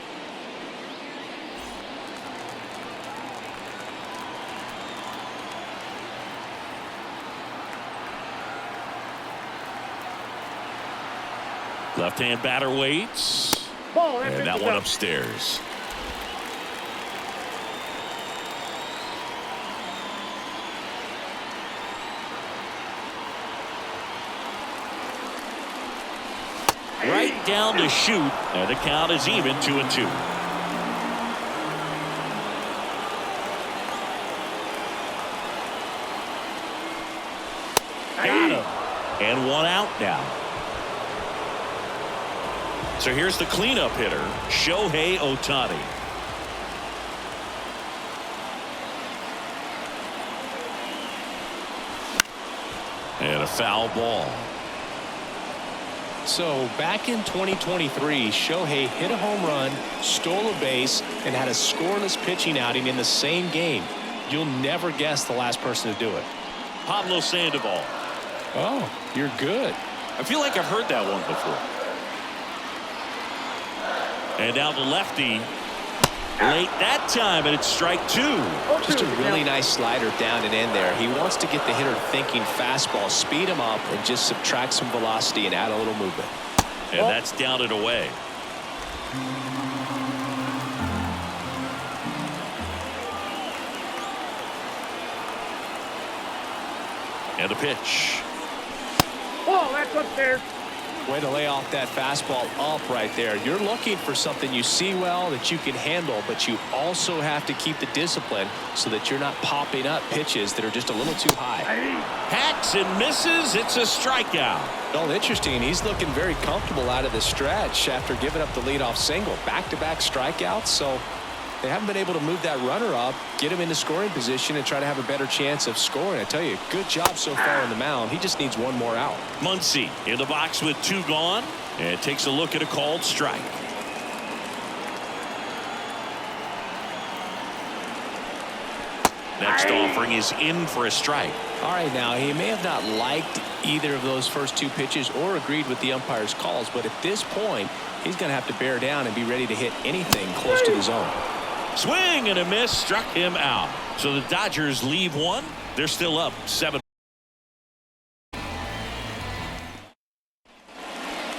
Left-hand batter waits. And that one upstairs. Right down to shoot, and the count is even 2-2. Got him. And one out now. So here's the cleanup hitter, Shohei Ohtani. And a foul ball. So back in 2023, Shohei hit a home run, stole a base, and had a scoreless pitching outing in the same game. You'll never guess the last person to do it. Pablo Sandoval. Oh, you're good. I feel like I've heard that one before. And now the lefty. Late that time, and it's strike 2. Just a really nice slider down and in there. He wants to get the hitter thinking fastball, speed him up, and just subtract some velocity and add a little movement. And that's down and away. And the pitch. Oh, that's upstairs. Way to lay off that fastball up right there. You're looking for something you see well that you can handle, but you also have to keep the discipline so that you're not popping up pitches that are just a little too high. Hacks and misses. It's a strikeout. Well, interesting. He's looking very comfortable out of the stretch after giving up the leadoff single. Back-to-back strikeouts, so they haven't been able to move that runner up, get him into scoring position, and try to have a better chance of scoring. I tell you, good job so far on the mound. He just needs one more out. Muncy in the box with 2 gone, and takes a look at a called strike. Next offering is in for a strike. All right, now, he may have not liked either of those first 2 pitches or agreed with the umpire's calls, but at this point, he's going to have to bear down and be ready to hit anything close to the zone. Swing and a miss, struck him out. So the Dodgers leave 1. They're still up 7.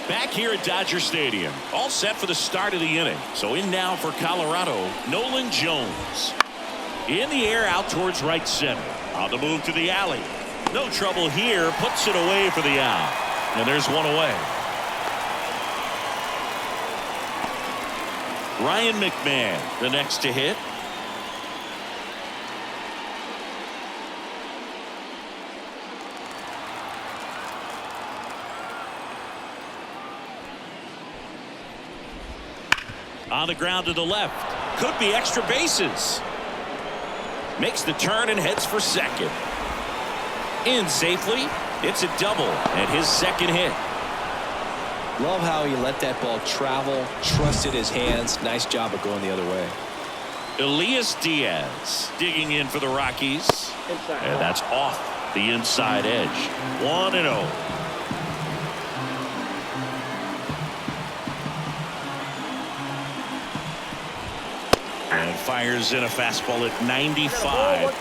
Back here at Dodger Stadium, all set for the start of the inning. So in now for Colorado, Nolan Jones. In the air out towards right center. On the move to the alley. No trouble here, puts it away for the out. And there's one away. Ryan McMahon, the next to hit. On the ground to the left. Could be extra bases. Makes the turn and heads for second. In safely. It's a double and his second hit. Love how he let that ball travel, trusted his hands. Nice job of going the other way. Elias Diaz digging in for the Rockies. And that's off the inside edge. 1-0. And fires in a fastball at 95.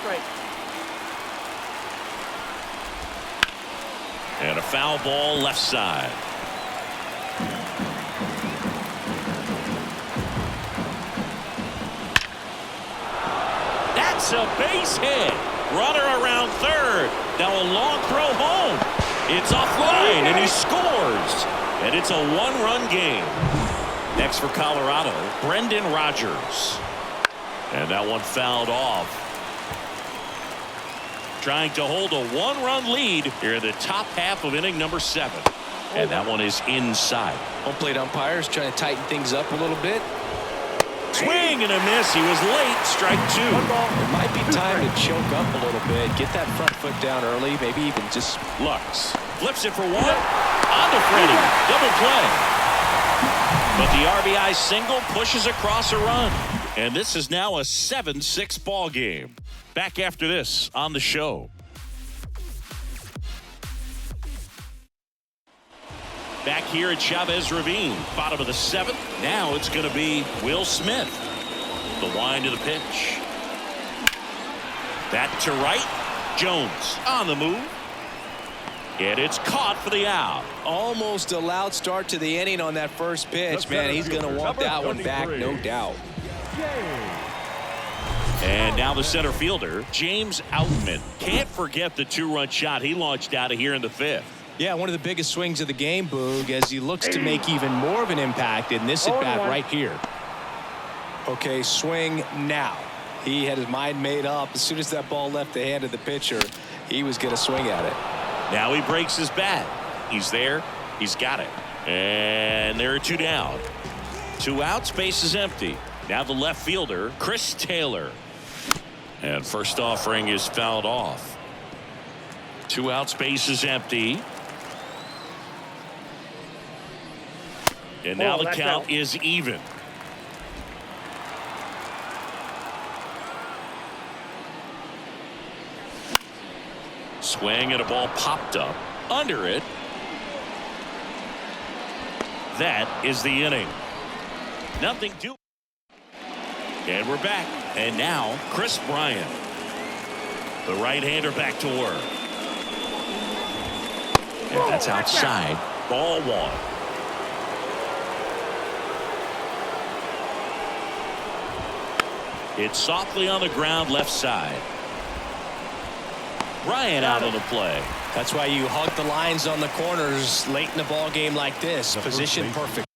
And a foul ball left side. It's a base hit. Runner around third. Now a long throw home. It's offline, and he scores. And it's a one-run game. Next for Colorado, Brendan Rodgers. And that one fouled off. Trying to hold a one-run lead here in the top half of inning number 7. And that one is inside. Home plate umpires trying to tighten things up a little bit. Swing and a miss. He was late. Strike 2. It might be time to choke up a little bit. Get that front foot down early. Maybe even just Lux flips it for one. On to Freddie. Double play. But the RBI single pushes across a run. And this is now a 7-6 ball game. Back after this on the show. Back here at Chavez Ravine, bottom of the 7th. Now it's going to be Will Smith. The wind of the pitch. That to right. Jones on the move. And it's caught for the out. almost a loud start to the inning on that first pitch. Man, he's going to want that one back, no doubt. And now the center fielder, James Outman. Can't forget the 2-run shot he launched out of here in the 5th. Yeah, one of the biggest swings of the game, Boog, as he looks to make even more of an impact in this at-bat right here. Okay, swing now. He had his mind made up. As soon as that ball left the hand of the pitcher, he was going to swing at it. Now he breaks his bat. He's there. He's got it. And there are 2 down. 2 outs, base is empty. Now the left fielder, Chris Taylor. And first offering is fouled off. 2 outs, base is empty. And now the count is even. Swing and a ball popped up under it. That is the inning. Nothing to. And we're back. And now Chris Bryant. The right-hander back to work. And that's outside. Ball 1. It's softly on the ground left side. Bryant out on the play. That's why you hug the lines on the corners late in the ball game like this. Position perfect.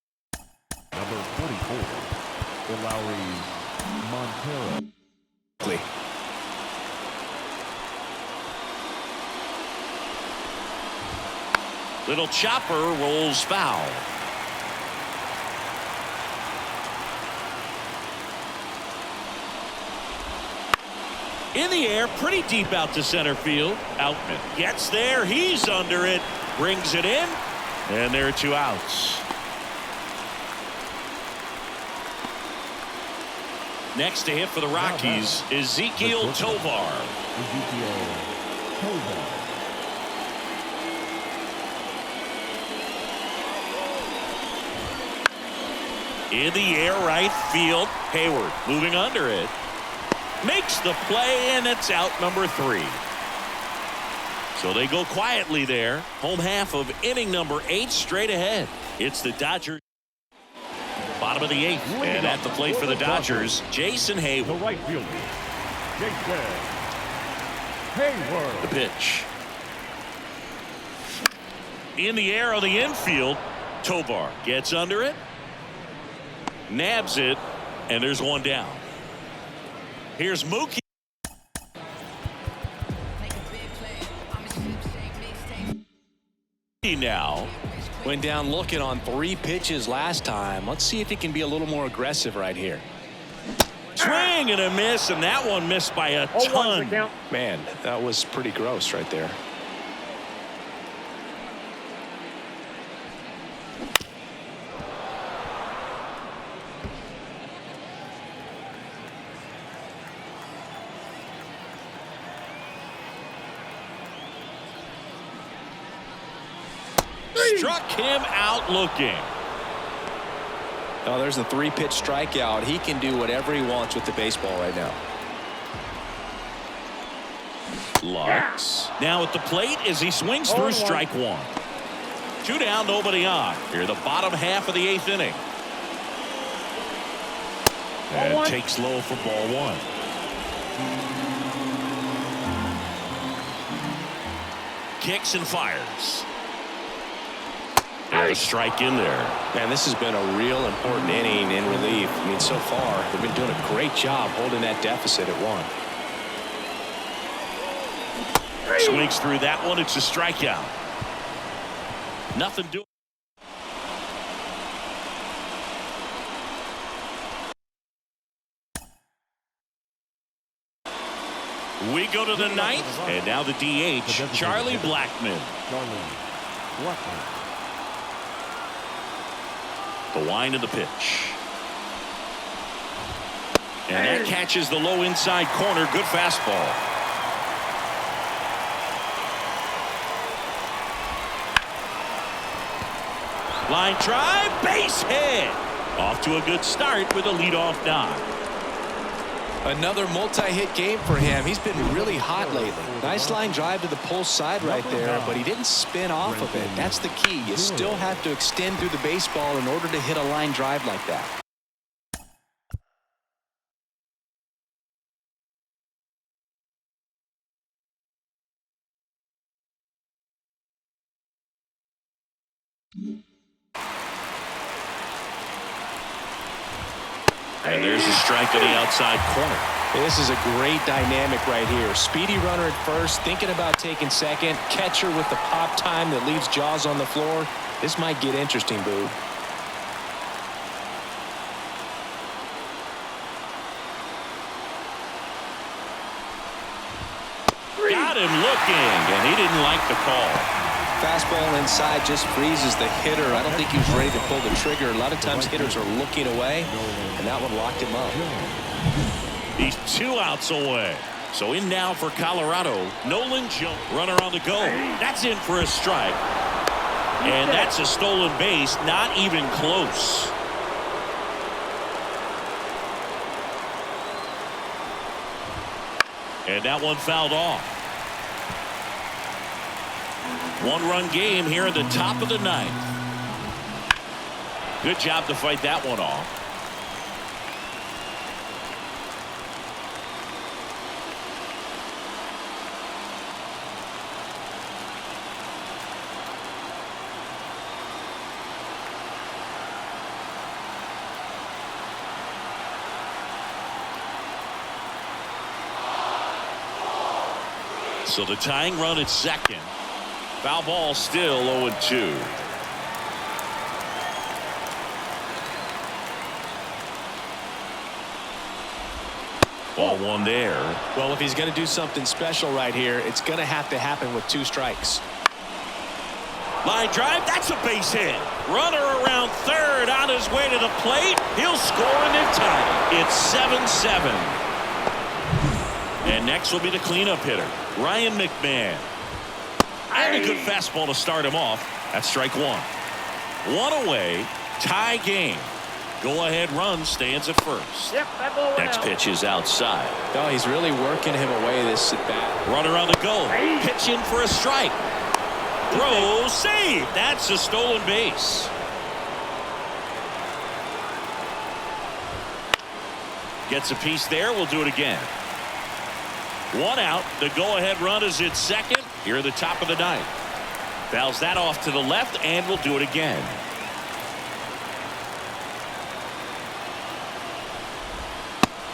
Number 44, the Lowry Montero. Little chopper rolls foul. In the air, pretty deep out to center field. Outman gets there. He's under it. Brings it in. And there are 2 outs. Next to hit for the Rockies, Ezequiel Tovar. In the air, right field. Hayward moving under it. Makes the play, and it's out number 3. So they go quietly there. Home half of inning number 8 straight ahead. It's the Dodgers. Bottom of the 8th. And at the plate for the Dodgers, Jason Hayward. The right fielder, Jason Hayward. The pitch. In the air on the infield, Tovar gets under it. Nabs it, and there's 1 down. Here's Mookie. Now Went down looking on 3 pitches last time. Let's see if he can be a little more aggressive right here. swing and a miss, and that one missed by a ton. Man, that was pretty gross right there. Struck him out looking. Oh, there's a 3-pitch strikeout. He can do whatever he wants with the baseball right now. Lux now at the plate as he swings through strike 1. 2 down, nobody on. Here the bottom half of the 8th inning. And takes low for ball 1. Kicks and fires. And a strike in there. Man, this has been a real important inning in relief. I mean, so far, they've been doing a great job holding that deficit at 1. Swings through that one. It's a strikeout. Nothing doing. We go to the 9th, and now the DH, Charlie Blackmon. The wind of the pitch. And that catches the low inside corner. Good fastball. Line drive, base hit. Off to a good start with a leadoff knock. Another multi-hit game for him. He's been really hot lately. Nice line drive to the pull side right there, but he didn't spin off of it. That's the key. You still have to extend through the baseball in order to hit a line drive like that. And there's a strike to the outside corner. This is a great dynamic right here. Speedy runner at first, thinking about taking second. Catcher with the pop time that leaves Jaws on the floor. This might get interesting, Boo. Got him looking, and he didn't like the call. Fastball inside just freezes the hitter. I don't think he was ready to pull the trigger. A lot of times hitters are looking away, and that one locked him up. He's 2 outs away. So in now for Colorado, Nolan Jones. Runner on the go. That's in for a strike. And that's a stolen base, not even close. And that one fouled off. 1-run game here at the top of the 9th. Good job to fight that one off. So the tying run at second. Foul ball still 0-2. Ball 1 there. Well, if he's going to do something special right here, it's going to have to happen with 2 strikes. Line drive, that's a base hit. Runner around third on his way to the plate. He'll score and then tie it. It's 7-7. And next will be the cleanup hitter, Ryan McMahon. And a good fastball to start him off. That's strike 1. 1 away, tie game. Go-ahead run stands at first. Yep, that ball went Next out. pitch is outside. Oh, he's really working him away this at-bat. Runner on the go. Pitch in for a strike. Throw, save. That's a stolen base. Gets a piece there. We'll do it again. 1 out. The go-ahead run is at second. Here at the top of the 9th. Fouls that off to the left, and we'll do it again.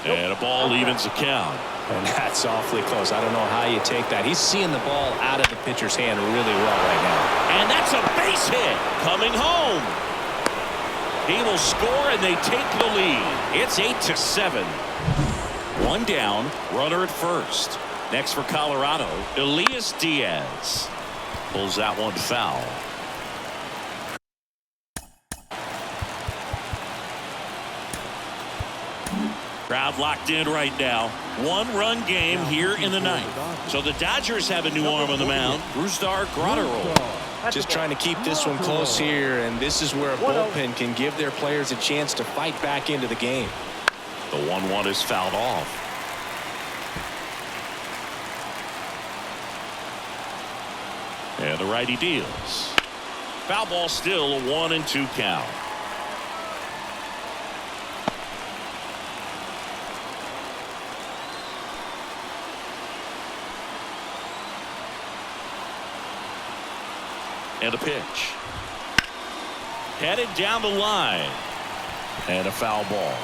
And a ball evens the count. And that's awfully close. I don't know how you take that. He's seeing the ball out of the pitcher's hand really well right now. And that's a base hit coming home. He will score, and they take the lead. It's 8-7. 1 down, runner at first. Next for Colorado, Elias Diaz. Pulls that one foul. Crowd locked in right now. 1-run game here in the 9th. So the Dodgers have a new arm on the mound, Brusdar Graterol. Just trying to keep this one close here, and this is where a bullpen can give their players a chance to fight back into the game. The 1-1 is fouled off. And the righty deals. Foul ball still a 1-2 count. And a pitch. Headed down the line. And a foul ball.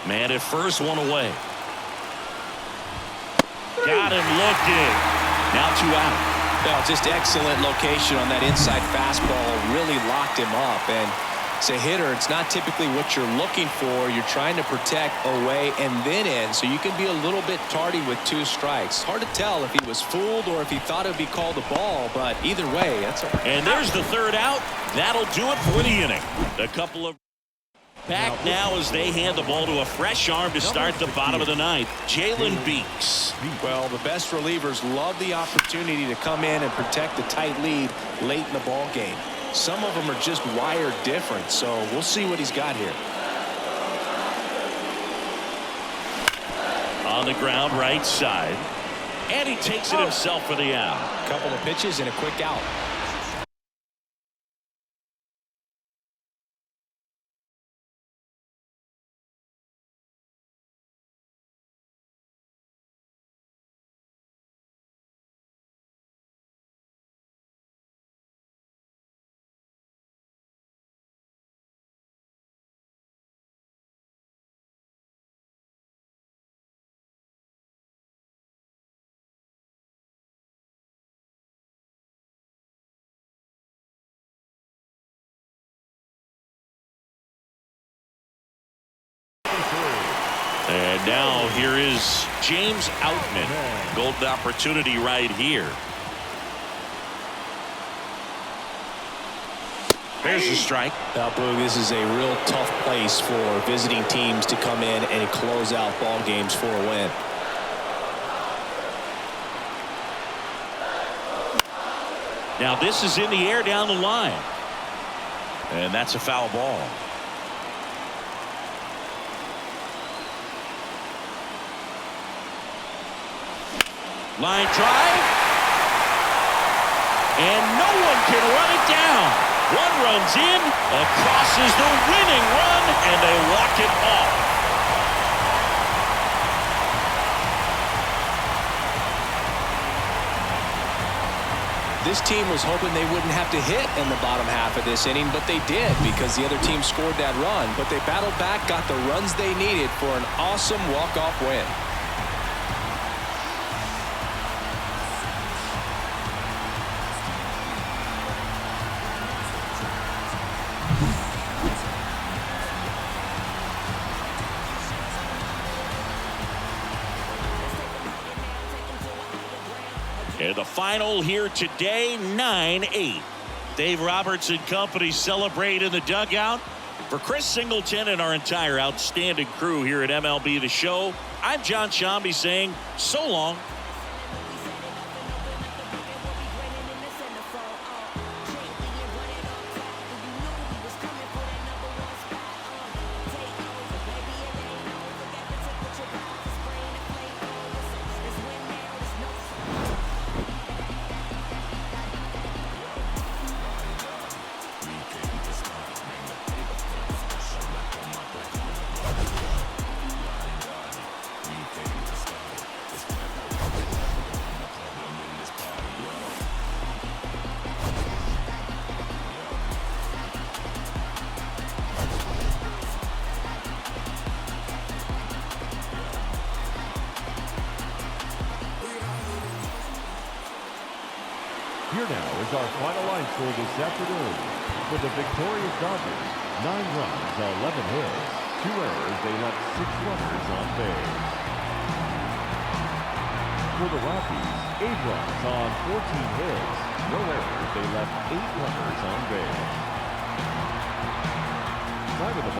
Man at first, one away. Got him looking. Now 2 out. Well, just excellent location on that inside fastball. Really locked him up. And as a hitter, it's not typically what you're looking for. You're trying to protect away and then in, so you can be a little bit tardy with 2 strikes. Hard to tell if he was fooled or if he thought it would be called a ball, but either way, that's a... And there's the 3rd out. That'll do it for the inning. A couple of back now as they hand the ball to a fresh arm to start the bottom of the 9th. Jalen Beeks. Well, the best relievers love the opportunity to come in and protect the tight lead late in the ball game. Some of them are just wired different, so we'll see what he's got here. On the ground, right side. And he takes it himself for the out. Couple of pitches and a quick out. And now here is James Outman. Golden opportunity right here. There's the strike. Now, Boog, this is a real tough place for visiting teams to come in and close out ball games for a win. Now this is in the air down the line. And that's a foul ball. Line drive. And no one can run it down. One runs in, across is the winning run, and they walk it off. This team was hoping they wouldn't have to hit in the bottom half of this inning, but they did because the other team scored that run. But they battled back, got the runs they needed for an awesome walk-off win. And the final here today, 9-8. Dave Roberts and company celebrate in the dugout. For Chris Singleton and our entire outstanding crew here at MLB The Show, I'm John Shambi saying so long. Here now is our final line score this afternoon. For the victorious Dodgers, 9 runs, 11 hits, 2 errors. They left 6 runners on base. For the Rockies, 8 runs on 14 hits, no errors. They left 8 runners on base. Time of the